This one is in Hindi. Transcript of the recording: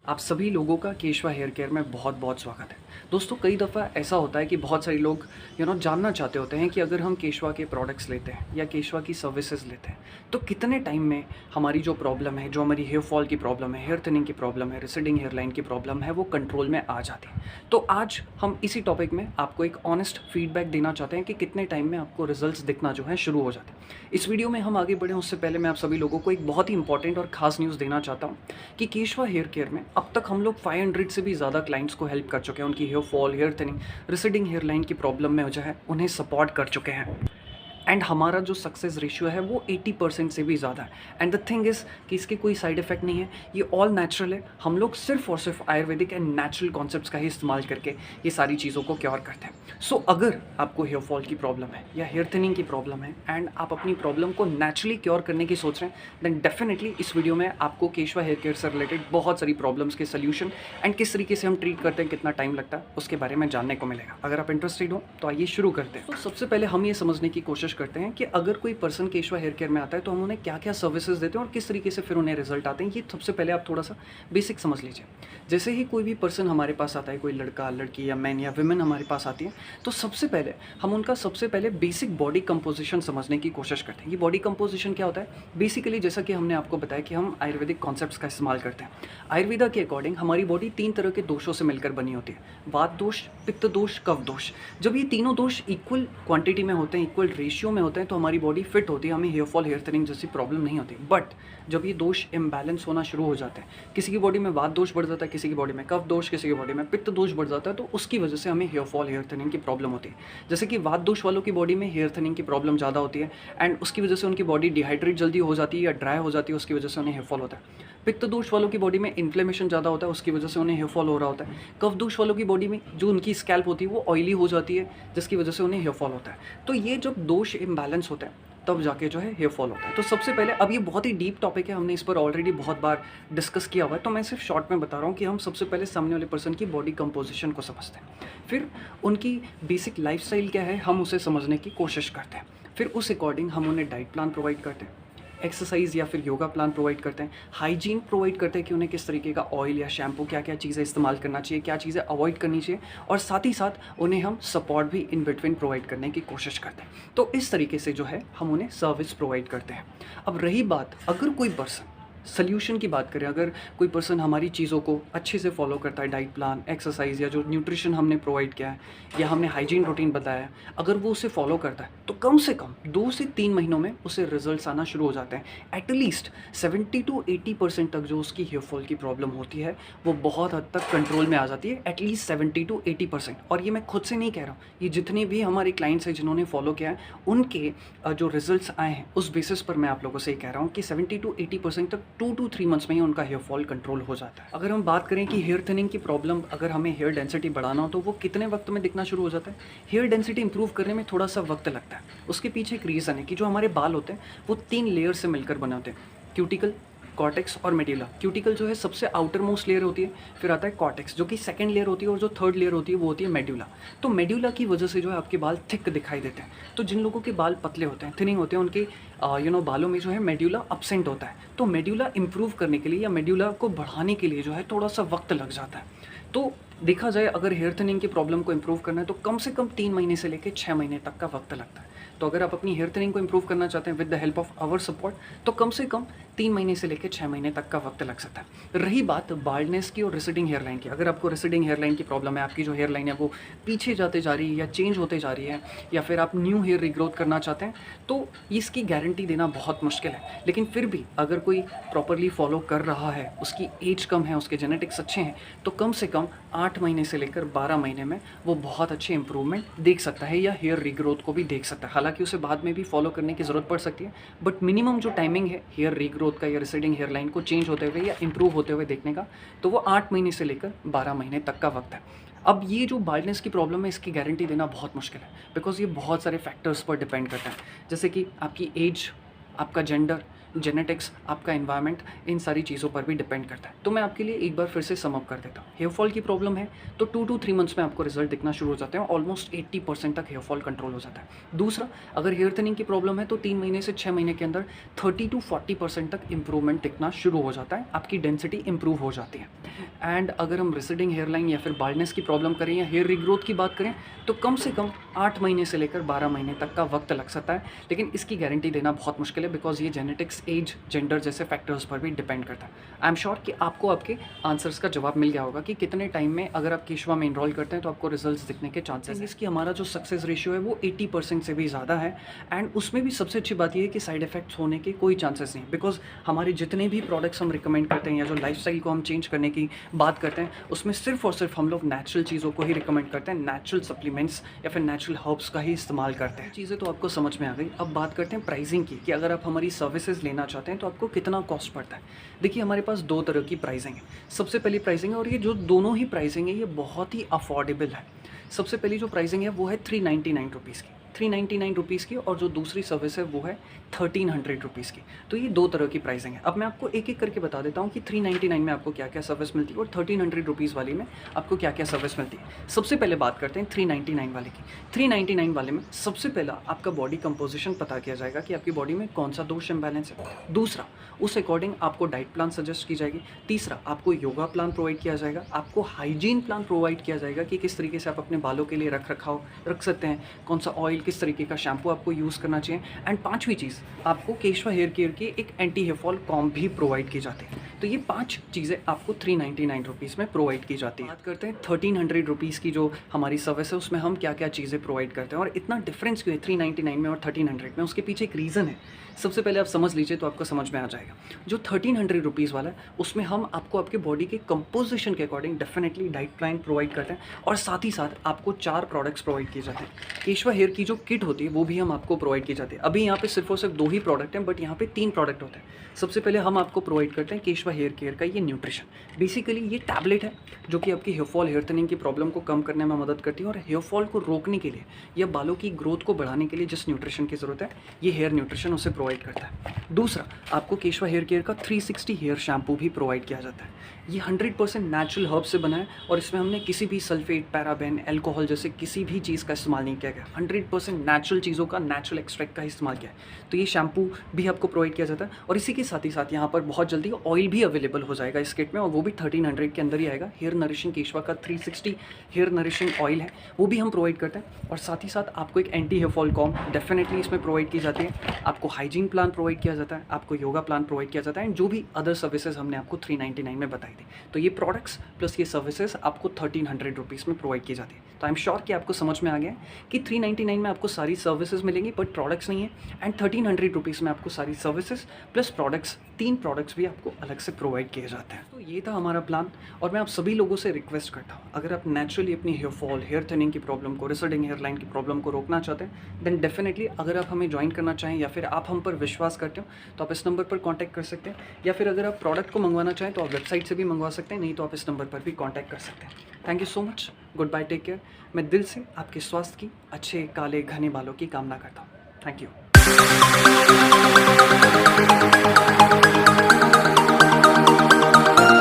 आप सभी लोगों का केशवा हेयर केयर में बहुत बहुत स्वागत है। दोस्तों, कई दफ़ा ऐसा होता है कि बहुत सारे लोग जानना चाहते होते हैं कि अगर हम केशवा के प्रोडक्ट्स लेते हैं या केशवा की सर्विसेज लेते हैं तो कितने टाइम में हमारी जो प्रॉब्लम है, जो हमारी हेयर फॉल की प्रॉब्लम है, हेयर थिनिंग की प्रॉब्लम है, रिसीडिंग हेयर लाइन की प्रॉब्लम है, वो कंट्रोल में आ जाती है। तो आज हम इसी टॉपिक में आपको एक ऑनेस्ट फीडबैक देना चाहते हैं कि कितने टाइम में आपको रिजल्ट्स दिखना जो है शुरू हो जाते हैं। इस वीडियो में हम आगे बढ़ें उससे पहले मैं आप सभी लोगों को एक बहुत ही इंपॉर्टेंट और ख़ास न्यूज़ देना चाहता हूँ कि केशवा हेयर केयर में अब तक हम लोग 500 से भी ज़्यादा क्लाइंट्स को हेल्प कर चुके हैं। उनकी hair fall, hair thinning, receding hair line की प्रॉब्लम में जो है उन्हें सपोर्ट कर चुके हैं। एंड हमारा जो सक्सेस रेशियो है वो 80% से भी ज़्यादा है। एंड द थिंग इज़ कि इसके कोई साइड इफ़ेक्ट नहीं है, ये ऑल नेचुरल है। हम लोग सिर्फ और सिर्फ आयुर्वेदिक एंड नेचुरल कॉन्सेप्ट्स का ही इस्तेमाल करके ये सारी चीज़ों को क्योर करते हैं। सो अगर आपको हेयर फॉल की प्रॉब्लम है या हेयर थिनिंग की प्रॉब्लम है एंड आप अपनी प्रॉब्लम को नेचुरली क्योर करने की सोच रहे हैं, देन डेफिनेटली इस वीडियो में आपको केशवा हेयर केयर से रिलेटेड बहुत सारी प्रॉब्लम्स के सोल्यूशन एंड किस तरीके से हम ट्रीट करते हैं, कितना टाइम लगता है, उसके बारे में जानने को मिलेगा। अगर आप इंटरेस्टेड हो तो आइए शुरू करते हैं। तो सबसे पहले हम ये समझने की कोशिश करते हैं कि अगर कोई पर्सन केशवा हेयर केयर में आता है तो हम उन्हें क्या क्या सर्विसेज देते हैं और किस तरीके से फिर उन्हें रिजल्ट आते हैं। ये सबसे पहले आप थोड़ा सा बेसिक समझ लीजिए। जैसे ही कोई भी पर्सन हमारे पास आता है, कोई लड़का, लड़की या मैन या विमेन हमारे पास आती है, तो सबसे पहले हम उनका सबसे पहले बेसिक बॉडी कंपोजिशन समझने की कोशिश करते हैं। ये बॉडी कंपोजिशन क्या होता है? बेसिकली जैसा कि हमने आपको बताया कि हम आयुर्वेदिक कॉन्सेप्ट्स का इस्तेमाल करते हैं। आयुर्वेदा के अकॉर्डिंग हमारी बॉडी 3 तरह के दोषों से मिलकर बनी होती है: वात दोष, पित्त दोष, कफ दोष। जब ये तीनों दोष इक्वल क्वांटिटी में होते हैं, इक्वल रेशियो में होते हैं, तो हमारी बॉडी फिट होती है, हमें हेयर फॉल, हेयर थिनिंग जैसी प्रॉब्लम नहीं होती। बट जब ये दोष इम्बैलेंस होना शुरू हो जाते हैं, किसी की बॉडी में वात दोष बढ़ जाता है, किसी की बॉडी में कफ दोष, किसी की बॉडी में पित्त दोष बढ़ जाता है, तो उसकी वजह से हमें हेयर फॉल, हेयर थिनिंग की प्रॉब्लम होती है। जैसे कि वात दोष वालों की बॉडी में हेयर थिनिंग की प्रॉब्लम ज़्यादा होती है एंड उसकी वजह से उनकी बॉडी डिहाइड्रेट जल्दी हो जाती है या ड्राई हो जाती है, उसकी वजह से उन्हें हेयर फॉल होता है। पित्त दोष वालों की बॉडी में इन्फ्लेमेशन ज़्यादा होता है, उसकी वजह से उन्हें हेयर फॉल हो रहा होता है। कफ दोष वालों की बॉडी में जो उनकी स्कैल्प होती है वो ऑयली हो जाती है, जिसकी वजह से उन्हें हेयर फॉल होता है। तो ये जब दोष इम्बैलेंस होता है तब जाके जो है हेयर फॉल होता है। तो सबसे पहले, अब ये बहुत ही डीप टॉपिक है, हमने इस पर ऑलरेडी बहुत बार डिस्कस किया हुआ है, तो मैं सिर्फ शॉर्ट में बता रहा हूँ कि हम सबसे पहले सामने वाले पर्सन की बॉडी कंपोजिशन को समझते हैं, फिर उनकी बेसिक लाइफस्टाइल क्या है हम उसे समझने की कोशिश करते हैं, फिर उस अकॉर्डिंग हम उन्हें डाइट प्लान प्रोवाइड करते हैं, एक्सरसाइज या फिर योगा प्लान प्रोवाइड करते हैं, हाइजीन प्रोवाइड करते हैं कि उन्हें किस तरीके का ऑयल या शैम्पू, क्या क्या चीज़ें इस्तेमाल करना चाहिए, क्या चीज़ें अवॉइड करनी चाहिए, और साथ ही साथ उन्हें हम सपोर्ट भी इन बिटवीन प्रोवाइड करने की कोशिश करते हैं। तो इस तरीके से जो है हम उन्हें सर्विस प्रोवाइड करते हैं। अब रही बात, अगर कोई पर्सन सल्यूशन की बात करें, अगर कोई पर्सन हमारी चीज़ों को अच्छे से फॉलो करता है, डाइट प्लान, एक्सरसाइज या जो न्यूट्रिशन हमने प्रोवाइड किया है या हमने हाइजीन रूटीन बताया है, अगर वो उसे फॉलो करता है तो कम से कम 2 से 3 महीनों में उसे रिजल्ट्स आना शुरू हो जाते हैं। एटलीस्ट 70 to 80% तक जो उसकी हेयर फॉल की प्रॉब्लम होती है वो बहुत हद तक कंट्रोल में आ जाती है। At least 70 to 80%। और ये मैं खुद से नहीं कह रहा हूँ, ये जितने भी हमारे क्लाइंट्स हैं जिन्होंने फॉलो किया है उनके जो रिजल्ट्स आए हैं उस बेसिस पर मैं आप लोगों से ये कह रहा हूँ कि 70 to 80% तक 2 to 3 मंथ्स में ही उनका हेयर फॉल कंट्रोल हो जाता है। अगर हम बात करें कि हेयर थिनिंग की प्रॉब्लम, अगर हमें हेयर डेंसिटी बढ़ाना हो तो वो कितने वक्त में दिखना शुरू हो जाता है? हेयर डेंसिटी इंप्रूव करने में थोड़ा सा वक्त लगता है। उसके पीछे एक रीज़न है कि जो हमारे बाल होते हैं वो 3 लेयर से मिलकर बने होते हैं: क्यूटिकल, कॉर्टेक्स और मेड्यूला। क्यूटिकल जो है सबसे आउटर मोस्ट लेयर होती है, फिर आता है कॉर्टेक्स जो कि सेकंड लेयर होती है, और जो थर्ड लेयर होती है वो होती है मेड्यूला। तो मेड्यूला की वजह से जो है आपके बाल थिक दिखाई देते हैं। तो जिन लोगों के बाल पतले होते हैं, थिनिंग होते हैं, उनके बालों में जो है मेड्यूला अब्सेंट होता है। तो मेड्यूला इंप्रूव करने के लिए या मेड्यूला को बढ़ाने के लिए जो है थोड़ा सा वक्त लग जाता है। तो देखा जाए, अगर हेयर थिनिंग की प्रॉब्लम को इंप्रूव करना है तो कम से कम 3 महीने से लेकर 6 महीने तक का वक्त लगता है। तो अगर आप अपनी हेयर थिनिंग को इंप्रूव करना चाहते हैं with the help of our support, तो कम से कम 3 महीने से लेकर 6 महीने तक का वक्त लग सकता है। रही बात बाल्डनेस की और रिसीडिंग हेयर लाइन की, अगर आपको रिसीडिंग हेयर लाइन की प्रॉब्लम है, आपकी जो हेयर लाइन है वो पीछे जाते जा रही है या चेंज होते जा रही है, या फिर आप न्यू हेयर रिग्रोथ करना चाहते हैं, तो इसकी गारंटी देना बहुत मुश्किल है। लेकिन फिर भी अगर कोई प्रॉपरली फॉलो कर रहा है, उसकी एज कम है, उसके जेनेटिक्स अच्छे हैं, तो कम से कम 8 महीने से लेकर 12 महीने में वो बहुत अच्छे इंप्रूवमेंट देख सकता है या हेयर रीग्रोथ को भी देख सकता है। हालांकि उसे बाद में भी फॉलो करने की ज़रूरत पड़ सकती है, बट मिनिमम जो टाइमिंग है हेयर रीग्रोथ का या रिसीडिंग हेयर लाइन को चेंज होते हुए या इंप्रूव होते हुए देखने का, तो वो 8 महीने से लेकर 12 महीने तक का वक्त है। अब ये जो बाल्डनेस की प्रॉब्लम है इसकी गारंटी देना बहुत मुश्किल है, बिकॉज ये बहुत सारे फैक्टर्स पर डिपेंड करता है, जैसे कि आपकी एज, आपका जेंडर, जेनेटिक्स, आपका एनवायरनमेंट, इन सारी चीज़ों पर भी डिपेंड करता है। तो मैं आपके लिए एक बार फिर से सम अप कर देता हूँ। हेयर फॉल की प्रॉब्लम है तो 2 टू 3 मंथ्स में आपको रिजल्ट दिखना शुरू हो जाते हैं, ऑलमोस्ट 80% तक हेयर फॉल कंट्रोल हो जाता है। दूसरा, अगर हेयर थिनिंग की प्रॉब्लम है तो 3 महीने से 6 महीने के अंदर 30 टू 40% तक इंप्रूवमेंट दिखना शुरू हो जाता है, आपकी डेंसिटी इंप्रूव हो जाती है। एंड अगर हम रेसिडिंग हेयर लाइन या फिर बाल्डनेस की प्रॉब्लम करें या हेयर रीग्रोथ की बात करें तो कम से कम 8 महीने से लेकर 12 महीने तक का वक्त लग सकता है, लेकिन इसकी गारंटी देना बहुत मुश्किल है बिकॉज ये जेनेटिक्स, एज, जेंडर जैसे फैक्टर्स पर भी डिपेंड करता है। आई एम श्योर कि आपको आपके आंसर्स का जवाब मिल गया होगा कि कितने टाइम में अगर आप केशवा में इनरोल करते हैं तो आपको रिजल्ट्स दिखने के चांसेस हैं। इसकी हमारा जो सक्सेस रेशियो है वो 80% से भी ज़्यादा है। एंड उसमें भी सबसे अच्छी बात यह है कि साइड इफेक्ट्स होने के कोई चांसेस नहीं, बिकॉज हमारे जितने भी प्रोडक्ट्स हम रिकमेंड करते हैं या जो लाइफस्टाइल को हम चेंज करने की बात करते हैं उसमें सिर्फ और सिर्फ हम लोग नेचुरल चीज़ों को ही रिकमेंड करते हैं, नेचुरल सप्लीमेंट्स या फिर नेचुरल हर्ब्स का ही इस्तेमाल करते हैं। चीज़ें तो आपको समझ में आ गई। अब बात करते हैं प्राइसिंग की कि अगर आप हमारी सर्विसेज लेना चाहते हैं तो आपको कितना कॉस्ट पड़ता है। देखिए, हमारे पास 2 तरह की प्राइसिंग है। सबसे पहली प्राइसिंग है, और ये जो दोनों ही प्राइसिंग है ये बहुत ही अफोर्डेबल है। सबसे पहली जो प्राइसिंग है वो है 399 रुपीज़ की, 399 रुपीज़ की, और जो दूसरी सर्विस है वो है 1300 रुपीज़ की। तो ये 2 तरह की प्राइसिंग है। अब मैं आपको एक एक करके बता देता हूँ कि 399 में आपको क्या क्या सर्विस मिलती है और 1300 रुपीज़ वाली में आपको क्या क्या सर्विस मिलती है। सबसे पहले बात करते हैं 399 वाले की। 399 वाले में सबसे पहला आपका बॉडी कंपोजिशन पता किया जाएगा कि आपकी बॉडी में कौन सा दोष इम्बैलेंस है। दूसरा, उस अकॉर्डिंग आपको डाइट प्लान सजेस्ट की जाएगी। तीसरा, आपको योगा प्लान प्रोवाइड किया जाएगा। आपको हाइजीन प्लान प्रोवाइड किया जाएगा कि किस तरीके से आप अपने बालों के लिए रख सकते हैं, कौन सा ऑयल, किस तरीके का शैम्पू आपको यूज़ करना चाहिए। एंड पांचवी चीज़, आपको केशवा हेयर केयर की एक एंटी हेयर फॉल कॉम्ब भी प्रोवाइड की जाती है। तो ये 5 चीज़ें आपको 399 रुपीज़ में प्रोवाइड की जाती है। बात करते हैं 1300 रुपीज़ की जो हमारी सर्विस है उसमें हम क्या क्या चीज़ें प्रोवाइड करते हैं और इतना डिफरेंस क्यों है 399 में और 1300 में, उसके पीछे एक रीज़न है। सबसे पहले आप समझ लीजिए तो आपको समझ में आ जाएगा। जो 1300 रुपीज़ वाला है उसमें हम आपको आपके बॉडी के कंपोजिशन के according definitely diet plan provide करते हैं और साथ ही साथ आपको 4 प्रोडक्ट्स प्रोवाइड किए जाते हैं। केशवा हेयर की जो किट होती है वो भी हम आपको प्रोवाइड की जाती है। अभी यहाँ पे सिर्फ और सिर्फ 2 ही प्रोडक्ट हैं, बट यहाँ पे 3 प्रोडक्ट होते हैं। सबसे पहले हम आपको प्रोवाइड करते हैं केशवा हेयर केयर का ये न्यूट्रिशन। बेसिकली ये टैबलेट है जो कि आपकी हेयर फॉल, हेयर थिनिंग की प्रॉब्लम को कम करने में मदद करती है और हेयर फॉल को रोकने के लिए या बालों की ग्रोथ को बढ़ाने के लिए जिस न्यूट्रिशन की ज़रूरत है ये हेयर न्यूट्रिशन उसे प्रोवाइड करता है। दूसरा, आपको केशवा हेयर केयर का 360 हेयर शैम्पू भी प्रोवाइड किया जाता है। ये 100% नेचुरल हर्ब से बना है और इसमें हमने किसी भी सल्फेट, पैराबेन, अल्कोहल जैसे किसी भी चीज़ का इस्तेमाल नहीं किया गया। 100% नेचुरल चीज़ों का, नेचुरल एक्सट्रैक्ट का इस्तेमाल किया है। तो ये शैम्पू भी आपको प्रोवाइड किया जाता है और इसी के साथ ही साथ यहाँ पर बहुत जल्दी ऑयल भी अवेलेबल हो जाएगा इस किट में और वो भी 1300 के अंदर ही आएगा। हेयर नरिशिंग केशवा का 360 हेयर नरिशिंग ऑयल है वो भी हम प्रोवाइड करते हैं और साथ ही साथ आपको एक anti hair fall comb definitely इसमें प्रोवाइड की जाती है। आपको हाइजीन प्लान प्रोवाइड किया जाता है, आपको योगा प्लान प्रोवाइड किया जाता है एंड जो भी अदर सर्विसेज हमने आपको 399 में बताई थी। तो ये प्रोडक्ट्स प्लस ये सर्विसेज आपको 1300 रुपीज़ में प्रोवाइड की जाती है। तो आई एम श्योर कि आपको समझ में आ गया कि 399 में आपको सारी सर्विसेज मिलेंगी बट प्रोडक्ट्स नहीं है, एंड 1300 रुपीज़ में आपको सारी सर्विसेज प्लस प्रोडक्ट्स, 3 प्रोडक्ट्स भी आपको अलग से प्रोवाइड किए जाते हैं। तो ये था हमारा प्लान और मैं आप सभी लोगों से रिक्वेस्ट करता हूँ, अगर आप नेचुरली अपनी हेयर फॉल, हेयर थिनिंग की प्रॉब्लम को, रिसर्डिंग हेयर लाइन की प्रॉब्लम को रोकना चाहते हैं देन डेफिनेटली अगर आप हमें ज्वाइन करना चाहें या फिर आप हम पर विश्वास करते हो तो आप इस नंबर पर कॉन्टैक्ट कर सकते हैं, या फिर अगर आप प्रोडक्ट को मंगवाना चाहें तो आप वेबसाइट से भी मंगवा सकते हैं, नहीं तो आप इस नंबर पर भी कॉन्टैक्ट कर सकते हैं। Thank you so much, goodbye, take care. मैं दिल से आपके स्वास्थ्य की, अच्छे काले घने बालों की कामना करता हूँ। Thank you.